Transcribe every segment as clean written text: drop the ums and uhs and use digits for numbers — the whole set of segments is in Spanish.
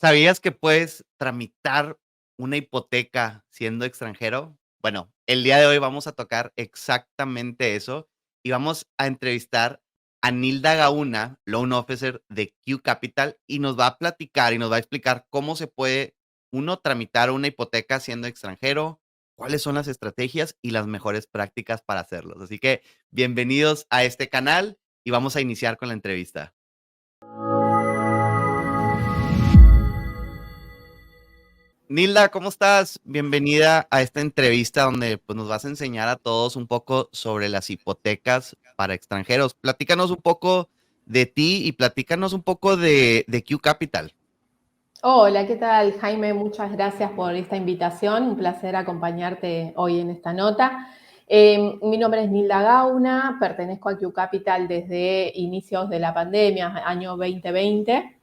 ¿Sabías que puedes tramitar una hipoteca siendo extranjero? Bueno, el día de hoy vamos a tocar exactamente eso y vamos a entrevistar a Nilda Gauna, Loan Officer de Q Capital, y nos va a platicar y nos va a explicar cómo se puede uno tramitar una hipoteca siendo extranjero, cuáles son las estrategias y las mejores prácticas para hacerlos. Así que bienvenidos a este canal y vamos a iniciar con la entrevista. Nilda, ¿cómo estás? Bienvenida a esta entrevista donde pues, nos vas a enseñar a todos un poco sobre las hipotecas para extranjeros. Platícanos un poco de ti y platícanos un poco de Q Capital. Hola, ¿qué tal, Jaime? Muchas gracias por esta invitación. Un placer acompañarte hoy en esta nota. Mi nombre es Nilda Gauna, pertenezco a Q Capital desde inicios de la pandemia, año 2020,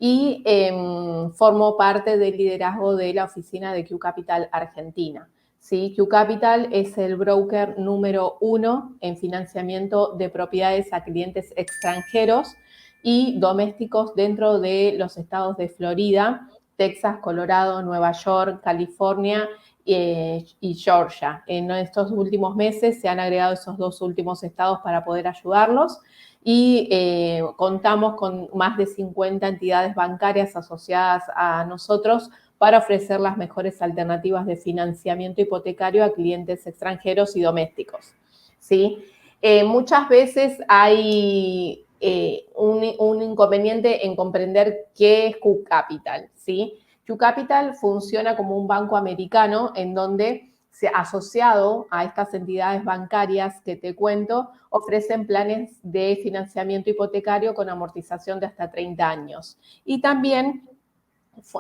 y formo parte del liderazgo de la oficina de Q Capital Argentina. ¿Sí? Q Capital es el broker número 1 en financiamiento de propiedades a clientes extranjeros y domésticos dentro de los estados de Florida, Texas, Colorado, Nueva York, California y Georgia. En estos últimos meses se han agregado esos dos últimos estados para poder ayudarlos y contamos con más de 50 entidades bancarias asociadas a nosotros para ofrecer las mejores alternativas de financiamiento hipotecario a clientes extranjeros y domésticos. ¿Sí? Muchas veces hay un inconveniente en comprender qué es Q Capital, ¿sí? Q Capital funciona como un banco americano en donde, asociado a estas entidades bancarias que te cuento, ofrecen planes de financiamiento hipotecario con amortización de hasta 30 años. Y también,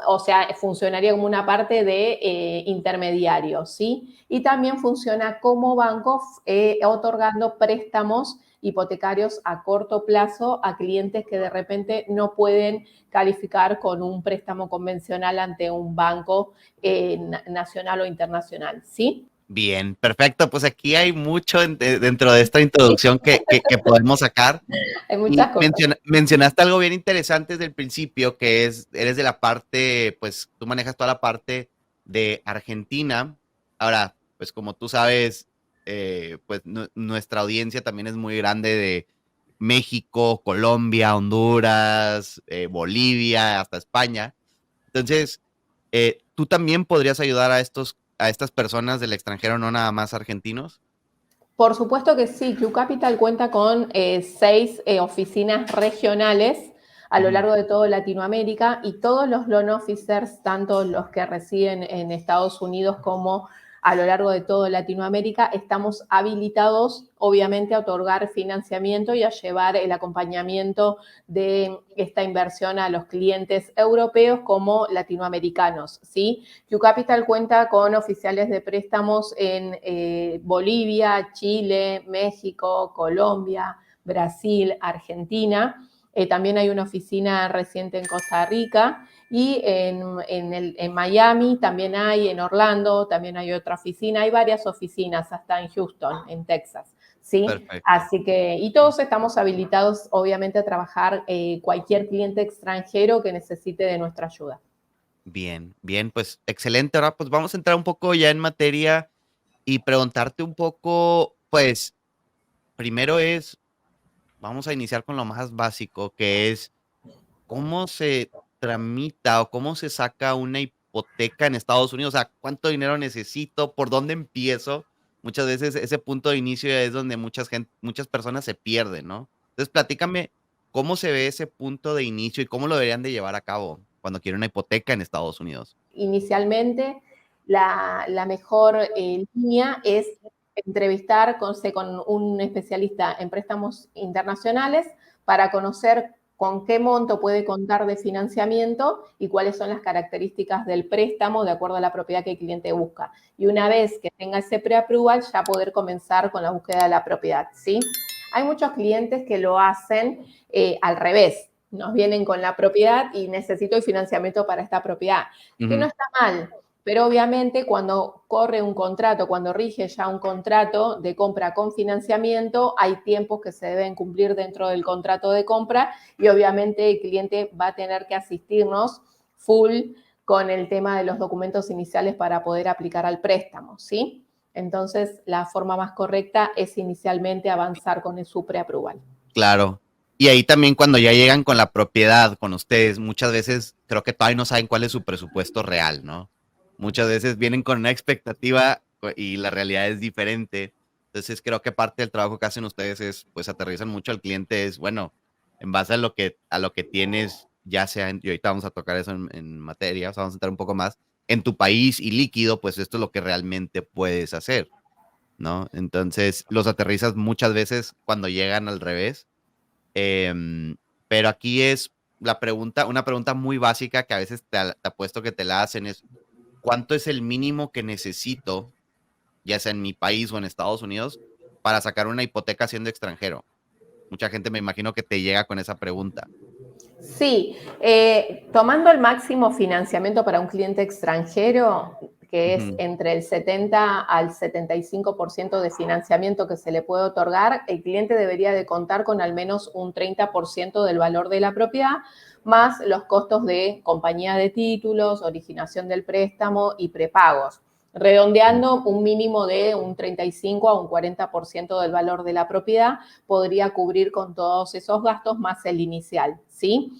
o sea, funcionaría como una parte de intermediario, ¿sí? Y también funciona como banco otorgando préstamos hipotecarios a corto plazo a clientes que de repente no pueden calificar con un préstamo convencional ante un banco nacional o internacional, ¿sí? Bien, perfecto. Pues aquí hay mucho dentro de esta introducción que podemos sacar. Hay muchas Y cosas. mencionaste algo bien interesante desde el principio, que es, eres de la parte, pues tú manejas toda la parte de Argentina. Ahora, pues como tú sabes, pues nuestra audiencia también es muy grande de México, Colombia, Honduras, Bolivia, hasta España. Entonces, ¿tú también podrías ayudar a estas personas del extranjero, no nada más argentinos? Por supuesto que sí, Q Capital cuenta con 6 oficinas regionales a lo Ujú. largo de toda Latinoamérica y todos los loan officers, tanto los que residen en Estados Unidos como a lo largo de toda Latinoamérica, estamos habilitados obviamente a otorgar financiamiento y a llevar el acompañamiento de esta inversión a los clientes europeos como latinoamericanos, ¿sí? Q Capital cuenta con oficiales de préstamos en Bolivia, Chile, México, Colombia, Brasil, Argentina. También hay una oficina reciente en Costa Rica y en Miami también hay, en Orlando también hay otra oficina. Hay varias oficinas, hasta en Houston, en Texas. ¿Sí? Perfecto. Así que, y todos estamos habilitados, obviamente, a trabajar cualquier cliente extranjero que necesite de nuestra ayuda. Bien, bien, pues excelente. Ahora pues vamos a entrar un poco ya en materia y preguntarte un poco, pues primero es, vamos a iniciar con lo más básico, que es cómo se tramita o cómo se saca una hipoteca en Estados Unidos. O sea, ¿cuánto dinero necesito? ¿Por dónde empiezo? Muchas veces ese punto de inicio es donde muchas personas se pierden, ¿no? Entonces, platícame cómo se ve ese punto de inicio y cómo lo deberían de llevar a cabo cuando quieren una hipoteca en Estados Unidos. Inicialmente, la mejor línea es entrevistar con un especialista en préstamos internacionales para conocer con qué monto puede contar de financiamiento y cuáles son las características del préstamo de acuerdo a la propiedad que el cliente busca. Y una vez que tenga ese pre-approval, ya poder comenzar con la búsqueda de la propiedad, ¿sí? Hay muchos clientes que lo hacen al revés. Nos vienen con la propiedad y necesito el financiamiento para esta propiedad, que no Ujú. está mal, pero obviamente cuando corre un contrato, cuando rige ya un contrato de compra con financiamiento, hay tiempos que se deben cumplir dentro del contrato de compra y obviamente el cliente va a tener que asistirnos full con el tema de los documentos iniciales para poder aplicar al préstamo, ¿sí? Entonces, la forma más correcta es inicialmente avanzar con su preapproval. Claro. Y ahí también cuando ya llegan con la propiedad, con ustedes, muchas veces creo que todavía no saben cuál es su presupuesto real, ¿no? Muchas veces vienen con una expectativa y la realidad es diferente. Entonces creo que parte del trabajo que hacen ustedes es, pues aterrizan mucho al cliente, es, bueno, en base a lo que tienes, ya sea, y ahorita vamos a tocar eso en materia, o sea, vamos a entrar un poco más, en tu país y líquido, pues esto es lo que realmente puedes hacer, ¿no? Entonces los aterrizas muchas veces cuando llegan al revés. Em, pero aquí es la pregunta, una pregunta muy básica que a veces te apuesto que te la hacen es, ¿cuánto es el mínimo que necesito, ya sea en mi país o en Estados Unidos, para sacar una hipoteca siendo extranjero? Mucha gente me imagino que te llega con esa pregunta. Sí, tomando el máximo financiamiento para un cliente extranjero, que es Ujú, entre el 70 al 75% de financiamiento que se le puede otorgar, el cliente debería de contar con al menos un 30% del valor de la propiedad, más los costos de compañía de títulos, originación del préstamo y prepagos, ujú. redondeando un mínimo de un 35 a un 40% del valor de la propiedad podría cubrir con todos esos gastos más el inicial, ¿sí?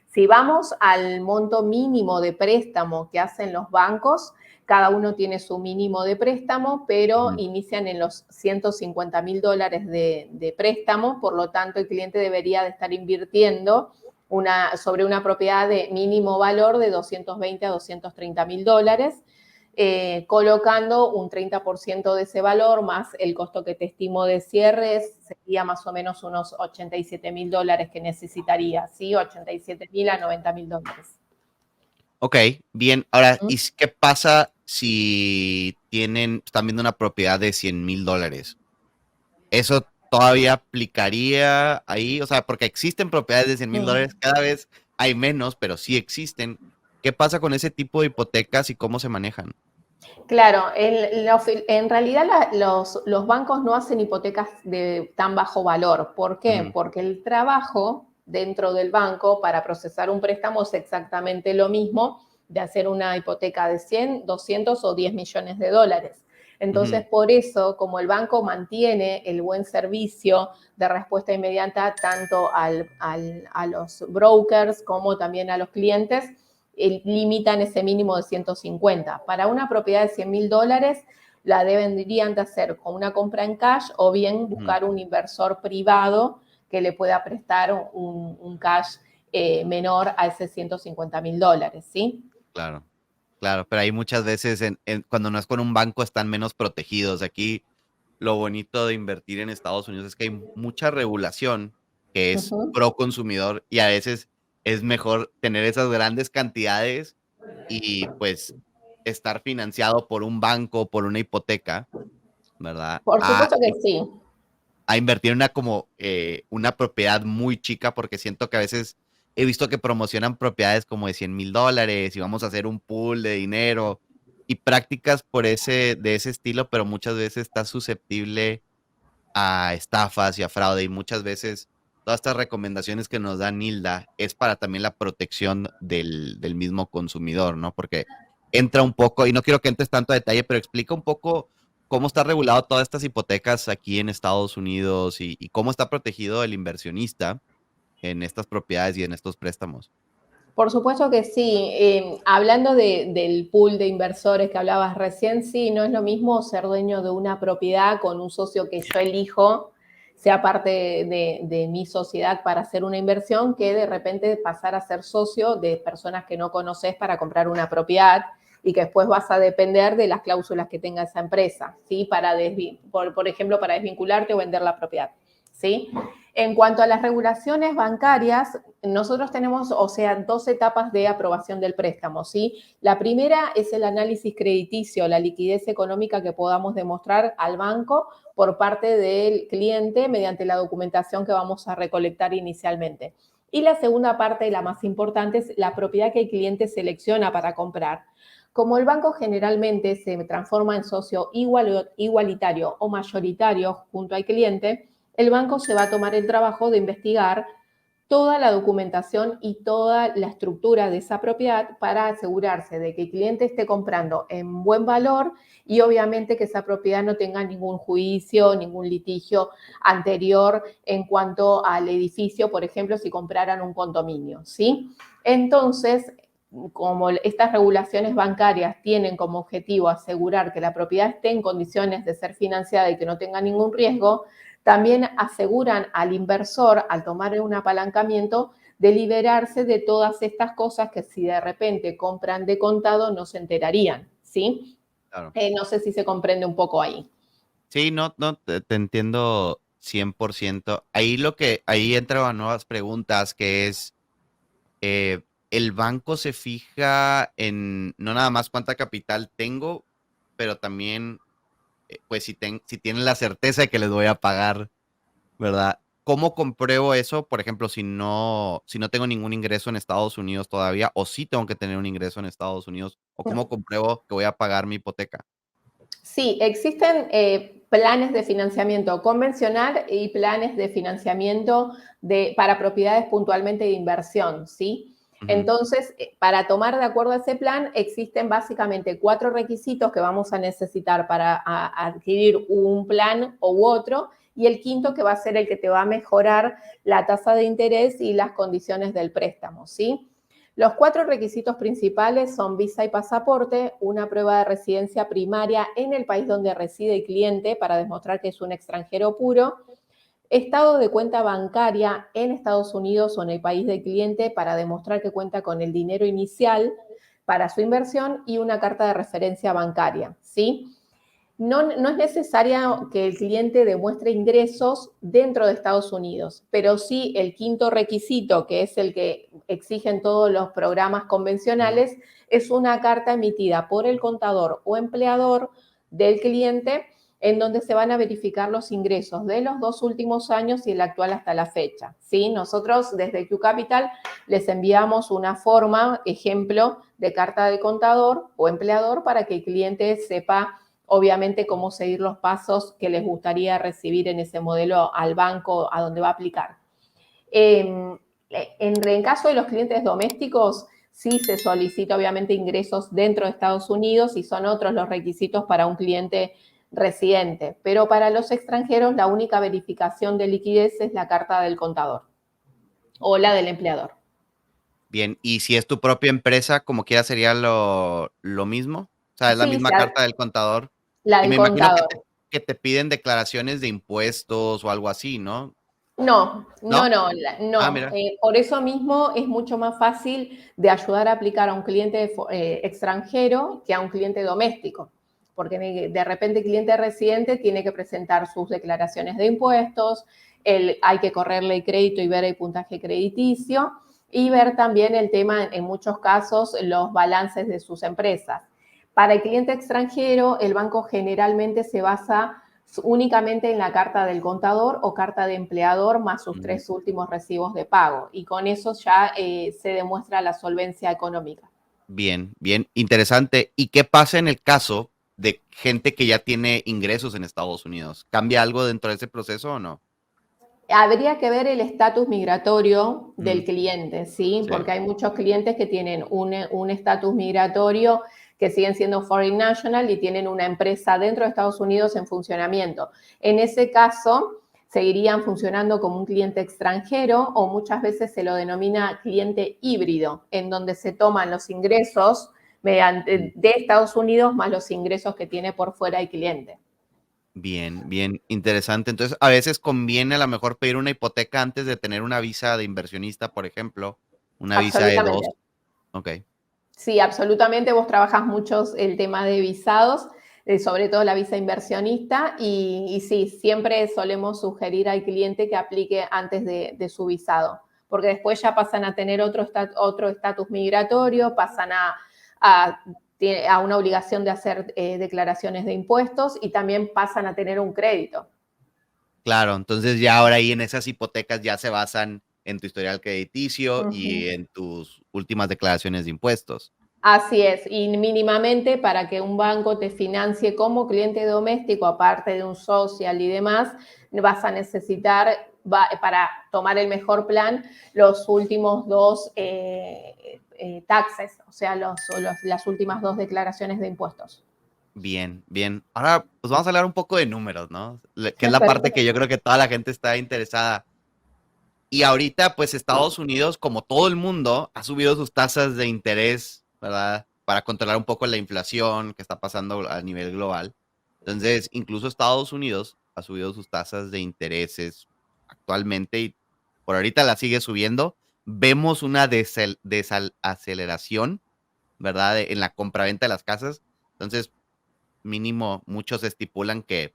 Si vamos al monto mínimo de préstamo que hacen los bancos, cada uno tiene su mínimo de préstamo, pero Ujú. inician en los $150,000 de préstamo, por lo tanto el cliente debería de estar invirtiendo sobre una propiedad de mínimo valor de 220 a $230,000, colocando un 30% de ese valor más el costo que te estimo de cierre, sería más o menos unos $87,000 que necesitaría, ¿sí? 87,000 a $90,000. Ok, bien. Ahora, ¿Mm? ¿qué pasa si están viendo una propiedad de $100,000? ¿Eso todavía aplicaría ahí? O sea, porque existen propiedades de $100,000, cada vez hay menos, pero sí existen. ¿Qué pasa con ese tipo de hipotecas y cómo se manejan? Claro, en realidad los bancos no hacen hipotecas de tan bajo valor. ¿Por qué? Ujú, Porque el trabajo dentro del banco para procesar un préstamo es exactamente lo mismo de hacer una hipoteca de 100, 200 o 10 millones de dólares. ujú, Entonces, por eso, como el banco mantiene el buen servicio de respuesta inmediata tanto a los brokers como también a los clientes, limitan ese mínimo de 150. Para una propiedad de $100,000 la deberían de hacer con una compra en cash o bien ujú. buscar un inversor privado que le pueda prestar un cash menor a ese $150,000, ¿sí? Claro, claro, pero ahí muchas veces cuando no es con un banco están menos protegidos. Aquí lo bonito de invertir en Estados Unidos es que hay mucha regulación que es Ujú. pro consumidor y a veces es mejor tener esas grandes cantidades y pues estar financiado por un banco, por una hipoteca, ¿verdad? Por supuesto que sí. A invertir en una propiedad muy chica, porque siento que a veces he visto que promocionan propiedades como de $100,000 y vamos a hacer un pool de dinero y prácticas de ese estilo, pero muchas veces está susceptible a estafas y a fraude y muchas veces todas estas recomendaciones que nos da Nilda es para también la protección del mismo consumidor, ¿no? Porque entra un poco, y no quiero que entres tanto a detalle, pero explica un poco cómo está regulado todas estas hipotecas aquí en Estados Unidos y cómo está protegido el inversionista en estas propiedades y en estos préstamos. Por supuesto que sí. Hablando del pool de inversores que hablabas recién, sí, no es lo mismo ser dueño de una propiedad con un socio que yo elijo, sea parte de mi sociedad para hacer una inversión, que de repente pasar a ser socio de personas que no conoces para comprar una propiedad y que después vas a depender de las cláusulas que tenga esa empresa, ¿sí? Por ejemplo, para desvincularte o vender la propiedad, ¿sí? En cuanto a las regulaciones bancarias, nosotros tenemos, o sea, dos etapas de aprobación del préstamo, ¿sí? La primera es el análisis crediticio, la liquidez económica que podamos demostrar al banco por parte del cliente mediante la documentación que vamos a recolectar inicialmente. Y la segunda parte, la más importante, es la propiedad que el cliente selecciona para comprar. Como el banco generalmente se transforma en socio igualitario o mayoritario junto al cliente, el banco se va a tomar el trabajo de investigar toda la documentación y toda la estructura de esa propiedad para asegurarse de que el cliente esté comprando en buen valor y obviamente que esa propiedad no tenga ningún juicio, ningún litigio anterior en cuanto al edificio, por ejemplo, si compraran un condominio, ¿sí? Entonces, como estas regulaciones bancarias tienen como objetivo asegurar que la propiedad esté en condiciones de ser financiada y que no tenga ningún riesgo, también aseguran al inversor, al tomar un apalancamiento, de liberarse de todas estas cosas que si de repente compran de contado no se enterarían, ¿sí? Claro. No sé si se comprende un poco ahí. Sí, no, no, te entiendo 100%. Ahí entran nuevas preguntas, que es, el banco se fija en no nada más cuánta capital tengo, pero también, pues si tienen la certeza de que les voy a pagar, ¿verdad? ¿Cómo compruebo eso? Por ejemplo, si no tengo ningún ingreso en Estados Unidos todavía, o si tengo que tener un ingreso en Estados Unidos, o cómo compruebo que voy a pagar mi hipoteca. Sí, existen planes de financiamiento convencional y planes de financiamiento para propiedades puntualmente de inversión, ¿sí? Ujú. Entonces, para tomar de acuerdo a ese plan, existen básicamente 4 requisitos que vamos a necesitar para adquirir un plan u otro, y el quinto que va a ser el que te va a mejorar la tasa de interés y las condiciones del préstamo, ¿sí? Los 4 requisitos principales son visa y pasaporte, una prueba de residencia primaria en el país donde reside el cliente para demostrar que es un extranjero puro, estado de cuenta bancaria en Estados Unidos o en el país del cliente para demostrar que cuenta con el dinero inicial para su inversión y una carta de referencia bancaria, ¿sí? No es necesario que el cliente demuestre ingresos dentro de Estados Unidos, pero sí el quinto requisito, que es el que exigen todos los programas convencionales, es una carta emitida por el contador o empleador del cliente en donde se van a verificar los ingresos de los 2 últimos años y el actual hasta la fecha, ¿sí? Nosotros desde Q Capital les enviamos una forma, ejemplo, de carta de contador o empleador para que el cliente sepa obviamente cómo seguir los pasos que les gustaría recibir en ese modelo al banco a donde va a aplicar. En el caso de los clientes domésticos, sí se solicita obviamente ingresos dentro de Estados Unidos y son otros los requisitos para un cliente residente, pero para los extranjeros la única verificación de liquidez es la carta del contador o la del empleador. Bien, y si es tu propia empresa, como quiera sería lo mismo. O sea, es la Sí, misma carta del contador. la Y del me imagino que contador. te piden declaraciones de impuestos o algo así, ¿no? No, no, ¿No? no, Ah, no. mira. Por eso mismo es mucho más fácil de ayudar a aplicar a un cliente extranjero que a un cliente doméstico, porque de repente el cliente residente tiene que presentar sus declaraciones de impuestos, hay que correrle el crédito y ver el puntaje crediticio y ver también el tema, en muchos casos, los balances de sus empresas. Para el cliente extranjero, el banco generalmente se basa únicamente en la carta del contador o carta de empleador más sus 3 últimos recibos de pago. Y con eso ya se demuestra la solvencia económica. Bien, bien, interesante. ¿Y qué pasa en el caso de gente que ya tiene ingresos en Estados Unidos? ¿Cambia algo dentro de ese proceso o no? Habría que ver el estatus migratorio Mm, del cliente, ¿sí? sí. Porque hay muchos clientes que tienen un estatus migratorio que siguen siendo foreign national y tienen una empresa dentro de Estados Unidos en funcionamiento. En ese caso, seguirían funcionando como un cliente extranjero o muchas veces se lo denomina cliente híbrido, en donde se toman los ingresos Mm. de Estados Unidos más los ingresos que tiene por fuera el cliente. Bien, bien, interesante. Entonces, a veces conviene a lo mejor pedir una hipoteca antes de tener una visa de inversionista, por ejemplo, una visa E2. Absolutamente. Ok. Sí, absolutamente. Vos trabajas mucho el tema de visados, sobre todo la visa inversionista, y sí, siempre solemos sugerir al cliente que aplique antes de su visado, porque después ya pasan a tener otro estatus migratorio, pasan a, a una obligación de hacer declaraciones de impuestos y también pasan a tener un crédito. Claro, entonces ya ahora ahí en esas hipotecas ya se basan en tu historial crediticio y Ujú. en tus últimas declaraciones de impuestos. Así es, y mínimamente para que un banco te financie como cliente doméstico, aparte de un social y demás, vas a necesitar para tomar el mejor plan los últimos dos taxes, o sea, las últimas dos declaraciones de impuestos. Bien, bien. Ahora, pues vamos a hablar un poco de números, ¿no? Que es la parte que yo Perfecto. creo que toda la gente está interesada. Y ahorita, pues Estados Unidos, como todo el mundo, ha subido sus tasas de interés, ¿verdad? Para controlar un poco la inflación que está pasando a nivel global. Entonces, incluso Estados Unidos ha subido sus tasas de intereses actualmente y por ahorita la sigue subiendo. Vemos una desaceleración, ¿verdad? En la compraventa de las casas. Entonces, mínimo, muchos estipulan que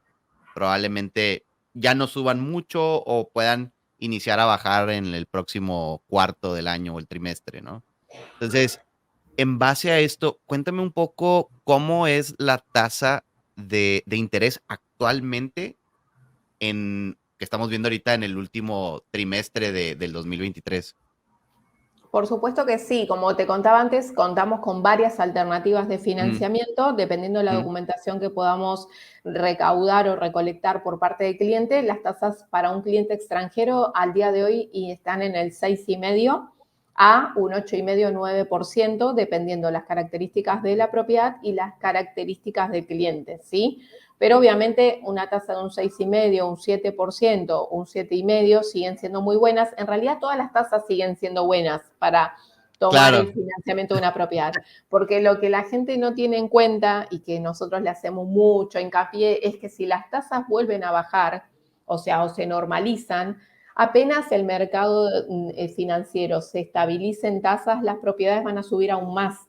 probablemente ya no suban mucho o puedan iniciar a bajar en el próximo cuarto del año o el trimestre, ¿no? Entonces, en base a esto, cuéntame un poco cómo es la tasa de interés actualmente que estamos viendo ahorita en el último trimestre del 2023. Por supuesto que sí, como te contaba antes, contamos con varias alternativas de Ujú, financiamiento, dependiendo de la ujú, documentación que podamos recaudar o recolectar por parte del cliente. Las tasas para un cliente extranjero al día de hoy están en el 6,5 a un 8,5, 9%, dependiendo las características de la propiedad y las características del cliente, ¿sí? Pero obviamente una tasa de un 6,5, un 7%, un 7,5 siguen siendo muy buenas. En realidad todas las tasas siguen siendo buenas para tomar claro, el financiamiento de una propiedad, porque lo que la gente no tiene en cuenta y que nosotros le hacemos mucho hincapié es que si las tasas vuelven a bajar, o sea, o se normalizan, apenas el mercado financiero se estabilice en tasas, las propiedades van a subir aún más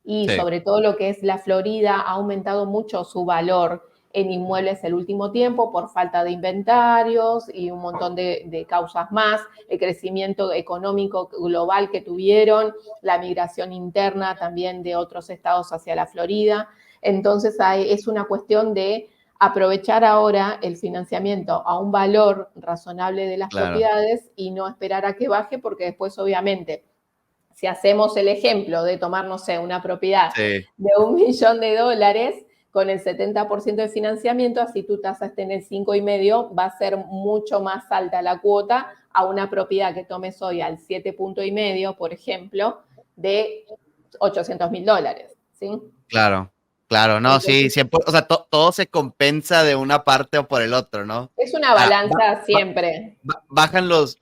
y sí, sobre todo lo que es la Florida ha aumentado mucho su valor en inmuebles el último tiempo por falta de inventarios y un montón de causas más, el crecimiento económico global que tuvieron, la migración interna también de otros estados hacia la Florida. Entonces es una cuestión de aprovechar ahora el financiamiento a un valor razonable de las claro, propiedades y no esperar a que baje porque después obviamente si hacemos el ejemplo de tomar, no sé, una propiedad sí, de $1 millón con el 70% de financiamiento, así tu tasa esté en el 5,5, va a ser mucho más alta la cuota a una propiedad que tomes hoy al 7,5, por ejemplo, de $800,000, ¿sí? claro, claro, no, sí, Entonces, siempre, o sea, todo se compensa de una parte o por el otro, ¿no? es una Ah, balanza siempre. bajan los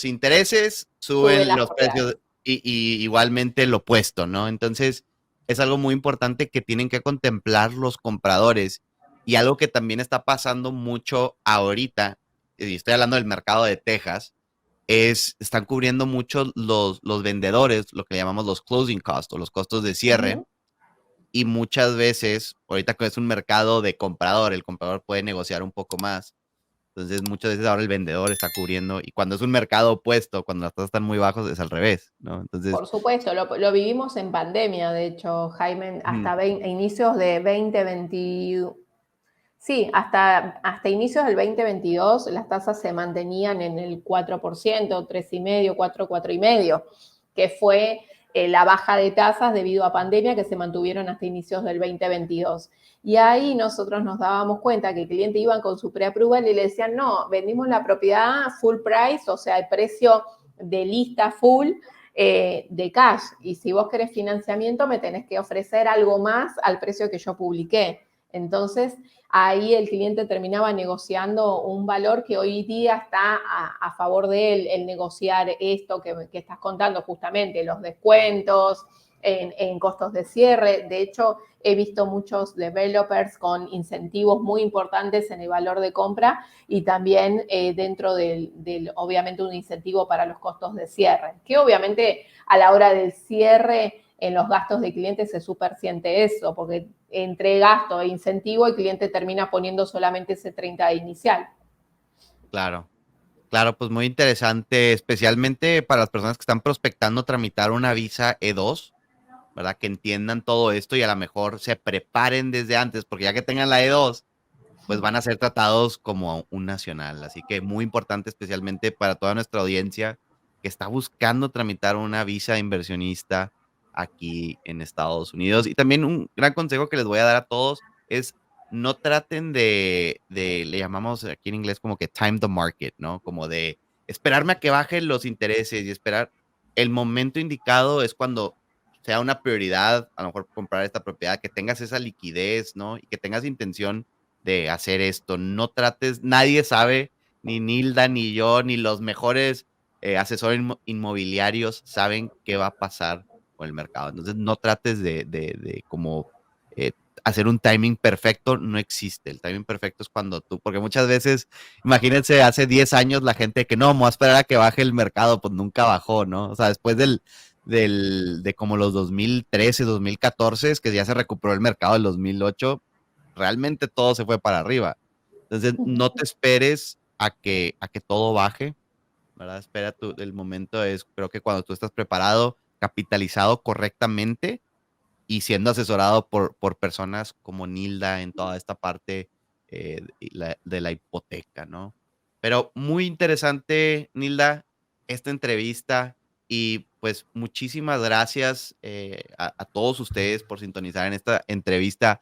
intereses, Suben suben las los propiedades. precios y igualmente lo opuesto, ¿no? Entonces, es algo muy importante que tienen que contemplar los compradores y algo que también está pasando mucho ahorita, y estoy hablando del mercado de Texas, están cubriendo mucho los vendedores, lo que llamamos los closing costs o los costos de Uh cierre, -huh. y muchas veces, ahorita que es un mercado de comprador, el comprador puede negociar un poco más. Entonces, muchas veces ahora el vendedor está cubriendo, y cuando es un mercado opuesto, cuando las tasas están muy bajos, es al revés, ¿no? Entonces, Por supuesto, lo vivimos en pandemia, de hecho, Jaime, ujú, hasta inicios de 2021. Sí, hasta inicios del 2022 las tasas se mantenían en el 4%, 3,5, 4, 4,5, que fue la baja de tasas debido a pandemia que se mantuvieron hasta inicios del 2022. Y ahí nosotros nos dábamos cuenta que el cliente iba con su preapproval y le decían, no, vendimos la propiedad full price, o sea, el precio de lista full, de cash. Y si vos querés financiamiento, me tenés que ofrecer algo más al precio que yo publiqué. Entonces, ahí el cliente terminaba negociando un valor que hoy día está a favor de él, el negociar esto que estás contando, justamente los descuentos en costos de cierre. De hecho, he visto muchos developers con incentivos muy importantes en el valor de compra y también dentro obviamente, un incentivo para los costos de cierre, que obviamente a la hora del cierre en los gastos de cliente se supersiente eso, porque entre gasto e incentivo el cliente termina poniendo solamente ese 30 inicial. claro, claro, pues muy interesante, especialmente para las personas que están prospectando tramitar una visa E2, ¿verdad? Que entiendan todo esto y a lo mejor se preparen desde antes, porque ya que tengan la E2, pues van a ser tratados como un nacional. Así que muy importante, especialmente para toda nuestra audiencia que está buscando tramitar una visa de inversionista aquí en Estados Unidos. Y también un gran consejo que les voy a dar a todos es no traten le llamamos aquí en inglés como que time the market, ¿no? Como de esperarme a que bajen los intereses y esperar. El momento indicado es cuando sea una prioridad, a lo mejor comprar esta propiedad, que tengas esa liquidez, ¿no? Y que tengas intención de hacer esto. No trates, nadie sabe, ni Nilda, ni yo, ni los mejores asesores inmobiliarios saben qué va a pasar con el mercado. Entonces, no trates de como eh, hacer un timing perfecto, no existe. El timing perfecto es cuando tú, porque muchas veces, imagínense, hace 10 años la gente que no, me voy a esperar a que baje el mercado, pues nunca bajó, ¿no? O sea, después de como los 2013, 2014, es que ya se recuperó el mercado del 2008, realmente todo se fue para arriba. Entonces, no te esperes a que todo baje, ¿verdad? Espera el momento es, creo que cuando tú estás preparado, capitalizado correctamente y siendo asesorado por personas como Nilda en toda esta parte de la hipoteca, ¿no? Pero muy interesante, Nilda, esta entrevista y pues muchísimas gracias a todos ustedes por sintonizar en esta entrevista.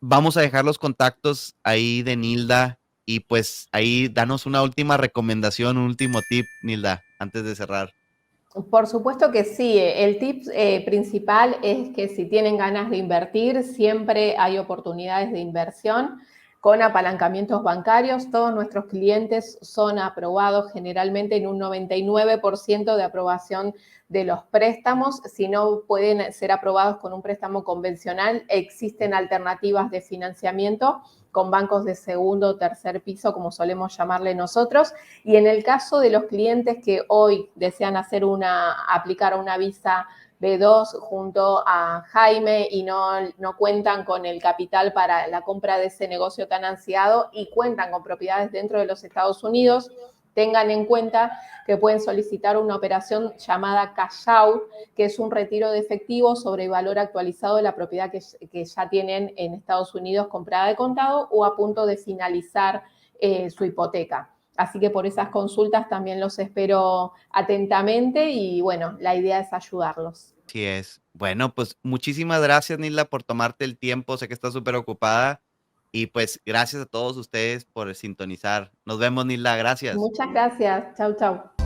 Vamos a dejar los contactos ahí de Nilda y pues ahí danos una última recomendación, un último tip, Nilda, antes de cerrar. Por supuesto que sí. El tip principal es que si tienen ganas de invertir, siempre hay oportunidades de inversión con apalancamientos bancarios. Todos nuestros clientes son aprobados generalmente en un 99% de aprobación de los préstamos. Si no pueden ser aprobados con un préstamo convencional, existen alternativas de financiamiento con bancos de segundo o tercer piso, como solemos llamarle nosotros. Y en el caso de los clientes que hoy desean aplicar una visa B2 junto a Jaime y no cuentan con el capital para la compra de ese negocio tan ansiado y cuentan con propiedades dentro de los Estados Unidos, tengan en cuenta que pueden solicitar una operación llamada cash out, que es un retiro de efectivo sobre el valor actualizado de la propiedad que ya tienen en Estados Unidos comprada de contado o a punto de finalizar su hipoteca. Así que por esas consultas también los espero atentamente y bueno, la idea es ayudarlos. Así es. Bueno, pues muchísimas gracias, Nilda, por tomarte el tiempo. Sé que estás súper ocupada. Y pues gracias a todos ustedes por sintonizar. Nos vemos, Nilda. Gracias. Muchas gracias. Chau, chau.